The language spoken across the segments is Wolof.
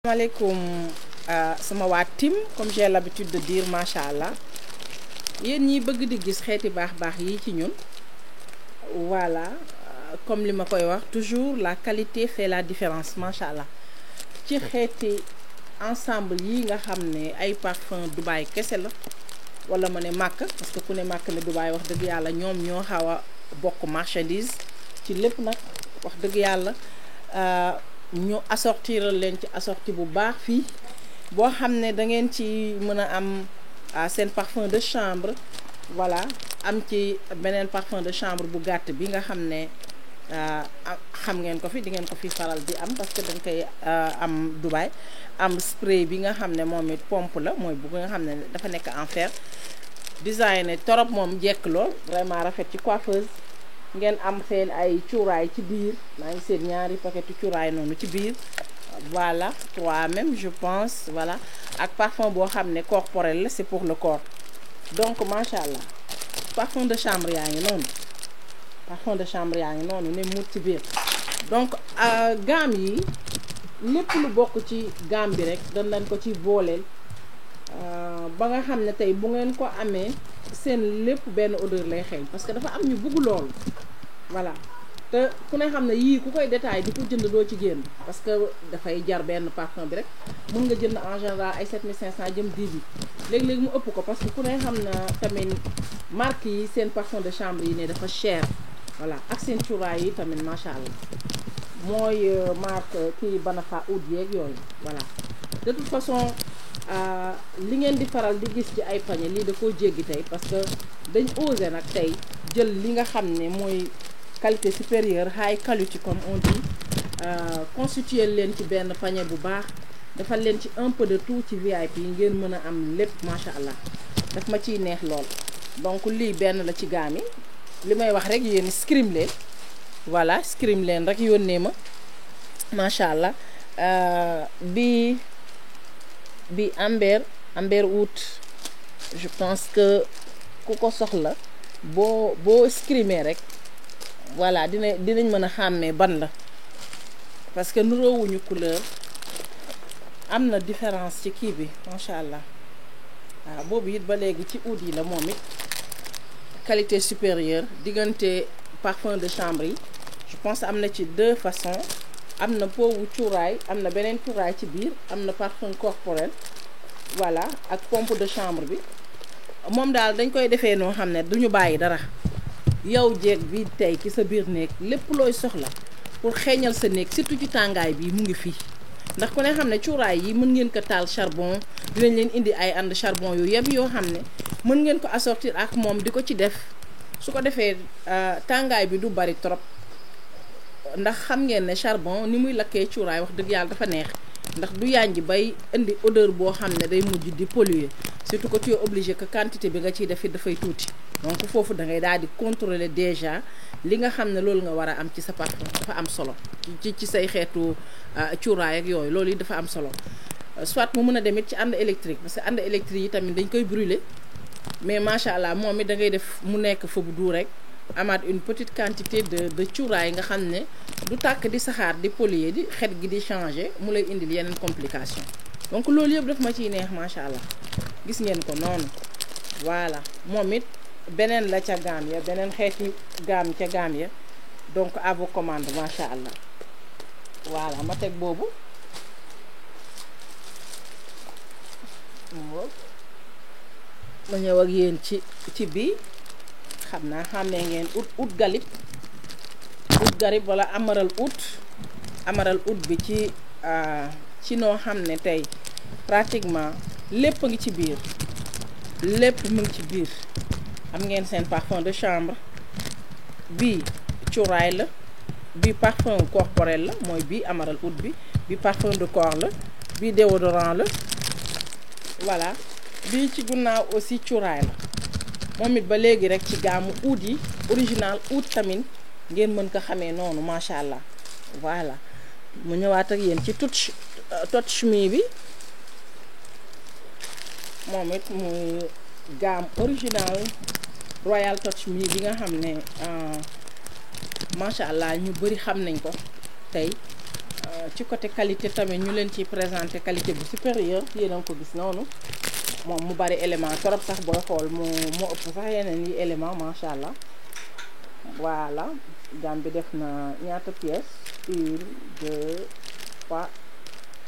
Asalaamaaleykum sama waa team comme j'ai l'habitude de dire macha allah yéen ñi bëgg di gis xeeti baax yi ci ñun voilà comme li ma koy wax toujours la qualité fait la différence macha allah ci xeeti ensemble yi nga xam ne ay parfum Dubaï kese la wala ma ne Makka parce que ku ne Makka ne Dubaï wax dëgg yàlla ñoom ñoo xaw a bokk marchandise ci lépp nag wax dëgg yàlla. ñu assortiral leen ci assorti bu baax fii boo xam ne da ngeen ci mën a am seen parfum de chambre voilà am ci beneen parfum de chambre bu gàtt bi nga xam ne xam ngeen ko fi di ngeen ko fi faral di am parce que dañ koy am Dubaï am spray bi nga xam ne moom it pompe la mooy bu nga xam ne dafa nekk en fer designé torop moom jekk lool vraiment rafet ci coiffeuse ngeen am seen ay cuuraay ci biir maa ngi seen ñaari paquetu cuuraay noonu ci biir voilà 3 même je pense voilà ak parfum boo xam ne corporel la c'est pour le corps donc macha allah parfum de chambre yaa ngi noonu parfum de chambre yaa ngi noonu ne mut ci biir donc gamme yi lépp lu bokk ci gamme bi rek dañ leen ko ci booleel ba nga xam ne tey bu ngeen ko amee seen lépp benn odeur lay xeeñ parce que dafa am ñu bëgg loolu voilà te ku ne xam ne yii ku koy détail di ko jënd doo ci génn parce que dafay jar benn parfum bi rek mën nga jënd en général ay 7500 jëm 10 000 léegi-léegi mu ëpp ko parce que ku ne xam na tamit marque yi seen parfum de chambre yi ne dafa cher voilà ak seen cuuraay yi tamit macha allah mooy marque kii Banafa oud yeeg yooyu voilà de toute façon li ngeen di faral di gis ci ay pañe lii da koo jéggi tey parce que dañ osé nag tey jël li nga xam ne mooy qualité supérieure high quality comme on dit constituer leen ci benn pañe bu baax defal leen ci un peu de tout ci VIP yi ngeen mën a am lépp macha allah daf ma ciy neex lool donc lii benn la ci gaam yi li may wax rek yéen scrim leen voilà scrim leen rek yónnee ma macha allah bi amber oud je pense que ku ko soxla boo scrimé rek voilà dinañ mën a xàmmee ban la parce que nuroowuñu couleur am na différence ci kii bi macha allah waaw boobu it ba léegi ci oud yi la moom it qualité supérieure diggante parfum de chambre yi je pense am na ci 2 façons am na poowu cuuraay am na beneen cuuraay ci biir am na parfum corporel voilà ak pompe de chambre bi moom daal dañ koy defee noo xam ne duñu bàyyi dara yow jeeg bi tey ci sa biir néeg lépp looy soxla pour xeeñal sa néeg surtout ci tàngaay bi mu ngi fii ndax ku ne xam ne cuuraay yi mën ngeen ko taal charbon dinañ leen indi ay ànd charbon yu yem yoo xam ne mën ngeen ko assortir ak moom di ko ci def su ko defee tàngaay bi du bari trop ndax xam ngeen ne charbon ni muy lakkee cuuraay wax dëgg yàlla dafa neex ndax du yànji bay indi odeur boo xam ne day mujj di polluer surtout que tu es obligé que quantité bi nga ciy def it dafay tuuti donc foofu da ngay daal di contrôler déjà li nga xam ne loolu nga war a am ci sa parfum dafa am solo ci say xeetu cuuraay ak yooyu loolu yi dafa am solo soit mu mën a demit ci ànd électrique parce que ànd électrique yi tamit dañ koy brûler mais macha allah moom it da ngay def mu nekk fa bu du rek amaat une petite quantité de cuuraay nga xam ne du tàkk di saxaar di polluer di xet gi di changer mu lay indil yeneen complication donc loolu yëpp daf ma ciy neex macha allah gis ngeen ko noonu voilà moom it beneen la ca gaam ya beneen xeeti gaam ca gaam ya donc à vos commandes macha allah voilà ma teg boobu ma ñëw ak yéen ci bii xam naa xàmmee ngeen ut garib wala amaral ut bi ci noo xam ne tey pratiquement lépp a ngi ci biir lépp mu ngi ci biir am ngeen seen parfum de chambre bii cuuraay la bii parfum corporel la mooy bii amaral ut bi parfum de corps la bii déodorant la voilà bii ci ginnaaw aussi cuuraay la moom it ba léegi rek ci gaamu oud yi original oud tamit ngeen mën ko xamee noonu macha allah voilà mu ñëwaat ak yéen ci Touch Me bi moom it muy gaam original Royal Touch Me bi nga xam ne macha allah ñu bari xam nañ ko tey ci côté qualité tamit ñu leen ci présenter qualité bu supérieur yéen a ngi ko gis noonu moom mu bari élément trop sax booy xool moo ëpp sax yeneen yi élément macha allah. Voilà gamme bi def na ñaata pièces 1 2 3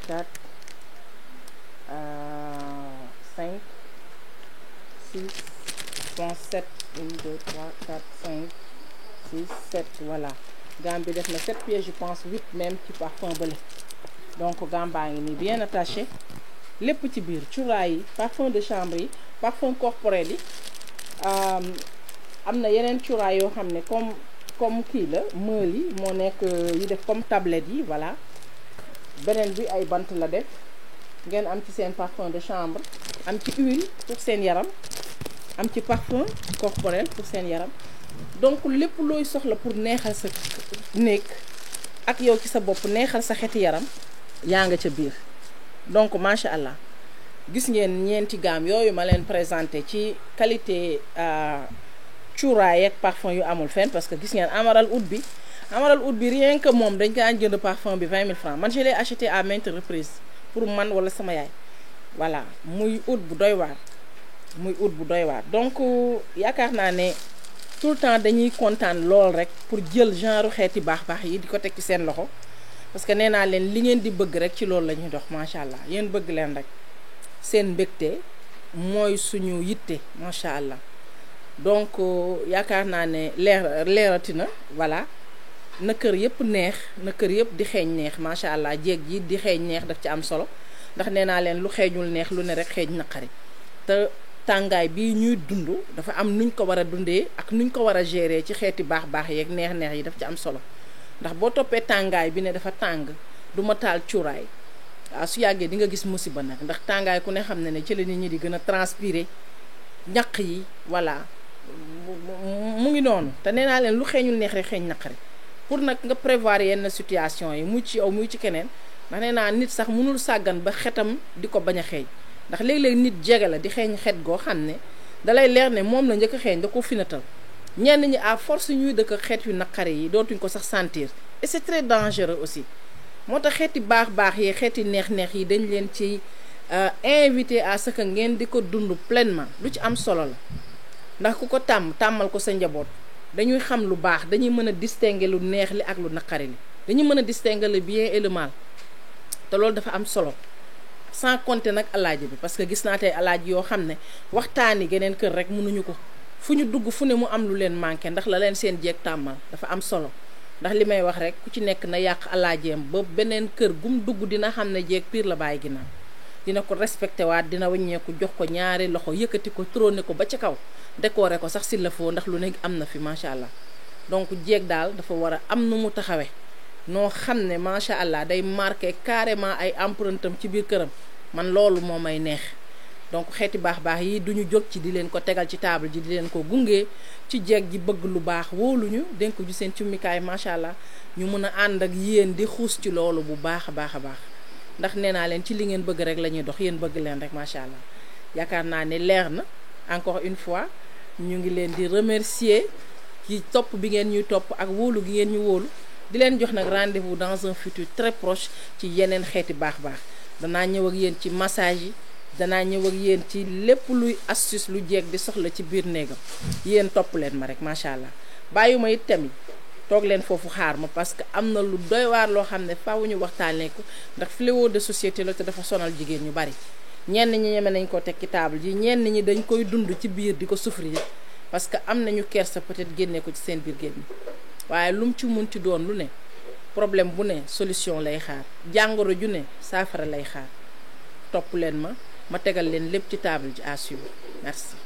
4 5 6 bon 7 1 2 3 4 5 6 7 voilà gamme bi def na 7 pièces je pense 8 même ci parfum bële donc gamme baa ngi nii bien attaché lépp ci biir cuuraay yi parfum de chambre yi parfum corporel yi am na yeneen cuuraay yoo xam ne comme kii la meul yi moo nekk yi def comme tablette yi voilà beneen bi ay bant la def ngeen am ci seen parfum de chambre am ci huile pour seen yaram am ci parfum corporel pour seen yaram donc lépp looy soxla pour neexal sa néeg ak yow ci sa bopp neexal sa xeeti yaram yaa nga ca biir donc macha allah gis ngeen ñeenti gamme yooyu ma leen présenté ci qualité cuuraay ak parfum yu amul fenn parce que gis ngeen Amaral oud bi rien que moom dañ kaa jënd parfum bi 20 000 francs man je l'ai acheté à maintes reprises pour man wala sama yaay voilà muy oud bu doy waar donc yaakaar naa ne tout le temps dañuy kontaan lool rek pour jël genre xeeti baax yi di ko teg ci seen loxo parce que nee naa leen li ngeen di bëgg rek ci loolu la ñuy dox macha allah yéen bëgg leen rek seen mbégte mooy suñu yitte macha allah donc yaakaar naa ne leerati na voilà na kër yëpp neex na kër yëpp di xeeñ neex macha allah jéeg ji di xeeñ neex daf ci am solo ndax nee naa leen lu xeeñul neex lu ne rek xeeñ naqari te tàngaay bi ñuy dund dafa am nuñ ko war a dundee ak nuñ ko war a gérer ci xeeti baax yeeg neex yi daf ci am solo ndax boo toppee tàngaay bi ne dafa tàng du ma taal cuuraay waaw su yàggee di nga gis musiba nag ndax tàngaay ku ne xam ne ci la nit ñi di gën a transpirer ñaq yi voilà mu ngi noonu te nee naa leen lu xeeñul neex rek xeeñ naqari pour nag nga prévoir yenn situation yi muy ci yow muy ci keneen ndax nee naa nit sax mënul sàggan ba xetam di ko bañ a xeeñ ndax léeg-léeg nit jege la di xeeñ xet goo xam ne dalay leer ne moom la njëkk a xeeñ da ko finatal ñenn ñi à force ñuy dëkk xeet yu naqari yi dootuñ ko sax sentir et c'est très dangereux aussi moo tax xeeti baax yi xeeti neex yi dañ leen ci invité à ce que ngeen di ko dund pleinement lu ci am solo la ndax ku ko tàmmal ko sa njaboot dañuy xam lu baax dañuy mën a distinguer lu neex li ak lu naqari li dañuy mën a distinguer le bien et le mal te loolu dafa am solo sans compter nag alaaji bi parce que gis naa tey alaaji yoo xam ne waxtaani geneen kër rek mënuñu ko fu ñu dugg fu ne mu am lu leen manqué ndax la leen seen jeeg tàmmal dafa am solo ndax li may wax rek ku ci nekk na yàq alaajeem ba beneen kër gum dugg dina xam ne jeeg piir la bàyyi ginnaaw dina ko respecté waat dina wàññeeku jox ko ñaari loxo yëkkati ko trôné ko ba ca kaw décoré ko sax s'il le faut ndax lu ne am na fi macha allah donc jeeg daal dafa war a am nu mu taxawee noo xam ne macha allah day marqué carrément ay empreinte am ci biir këram man loolu moo may neex donc xeeti baax yi duñu jóg ci di leen ko tegal ci table ji di leen ko gunge ci jeeg ji bëgg lu baax wóoluñu dénk ju seen cummikaay macha allah ñu mën a ànd ak yéen di xuus ci loolu bu baax a baax ndax nee naa leen ci li ngeen bëgg rek la ñuy dox yéen bëgg leen rek macha allah yaakaar naa ne leer na encore une fois ñu ngi leen di remercier ci topp bi ngeen ñuy topp ak wóolu gi ngeen ñu wóolu di leen jox nag rendez-vous dans un futur très proche ci yeneen xeeti baax danaa ñëw ak yéen ci massage yi danaa ñëw ak yéen ci lépp luy astuce lu jeeg di soxla ci biir néegam yéen topp leen ma rek macha allah bàyyuma it tamit toog leen foofu xaar ma parce que am na lu doy waar loo xam ne faaw ñu waxtaanee ko ndax fléau de société la te dafa sonal jigéen ñu bari ñenn ñi ñeme nañ ko teg ci table ji ñenn ñi dañ koy dund ci biir di ko souffrir parce que am nañu kersa peut-être génne ko ci seen biir génn waaye lu mu ci munti doon lu ne problème bu ne solution lay xaar jàngoro ju ne saafara lay xaar topp leen ma tegal leen lépp ci table ji à suivre merci.